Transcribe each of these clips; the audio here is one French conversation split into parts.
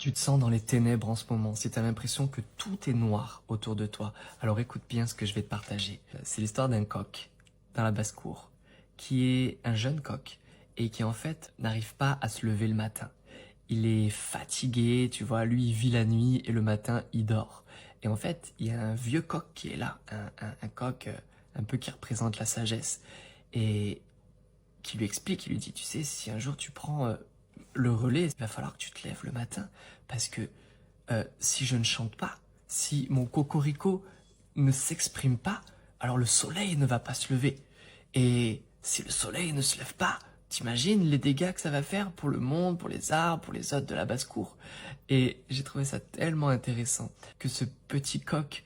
tu te sens dans les ténèbres en ce moment, si tu as l'impression que tout est noir autour de toi, alors écoute bien ce que je vais te partager. C'est l'histoire d'un coq dans la basse-cour, qui est un jeune coq et qui en fait n'arrive pas à se lever le matin. Il est fatigué, tu vois, lui il vit la nuit et le matin il dort. Et en fait, il y a un vieux coq qui est là, un coq un peu qui représente la sagesse, et qui lui explique, il lui dit, tu sais, si un jour tu prends le relais, il va falloir que tu te lèves le matin, parce que si je ne chante pas, si mon cocorico ne s'exprime pas, alors le soleil ne va pas se lever. Et si le soleil ne se lève pas, t'imagines les dégâts que ça va faire pour le monde, pour les arbres, pour les hôtes de la basse-cour. Et j'ai trouvé ça tellement intéressant que ce petit coq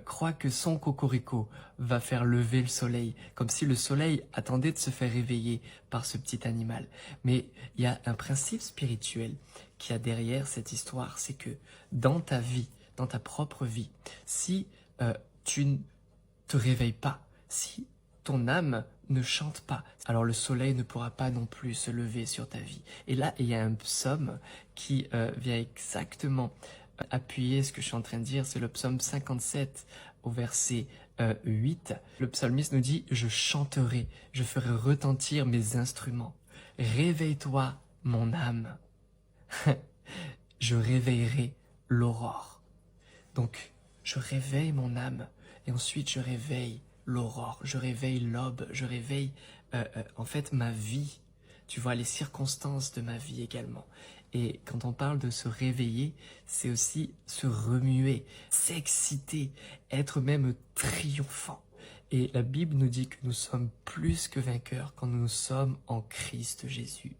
croit que son cocorico va faire lever le soleil, comme si le soleil attendait de se faire réveiller par ce petit animal. Mais il y a un principe spirituel qu'il y a derrière cette histoire, c'est que dans ta vie, dans ta propre vie, si tu ne te réveilles pas, si ton âme ne chante pas, alors le soleil ne pourra pas non plus se lever sur ta vie. Et là, il y a un psaume qui vient exactement appuyer ce que je suis en train de dire, c'est le psaume 57 au verset 8. Le psalmiste nous dit « Je chanterai, je ferai retentir mes instruments. Réveille-toi, mon âme. Je réveillerai l'aurore. » Donc, je réveille mon âme et ensuite je réveille l'aurore, je réveille l'aube, je réveille en fait ma vie, tu vois, les circonstances de ma vie également. Et quand on parle de se réveiller, c'est aussi se remuer, s'exciter, être même triomphant. Et la Bible nous dit que nous sommes plus que vainqueurs quand nous sommes en Christ Jésus.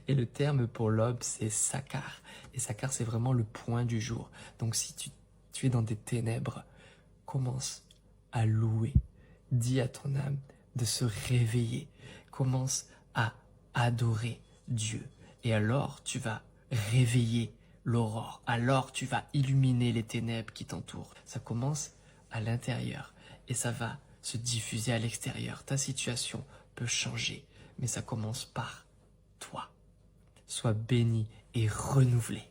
Et le terme pour l'aube, c'est sakar. Et sakar, c'est vraiment le point du jour. Donc si tu es dans des ténèbres, commence à louer. Dis à ton âme de se réveiller. Commence à adorer Dieu. Et alors, tu vas réveiller l'aurore. Alors, tu vas illuminer les ténèbres qui t'entourent. Ça commence à l'intérieur et ça va se diffuser à l'extérieur. Ta situation peut changer, mais ça commence par toi. Sois béni et renouvelé.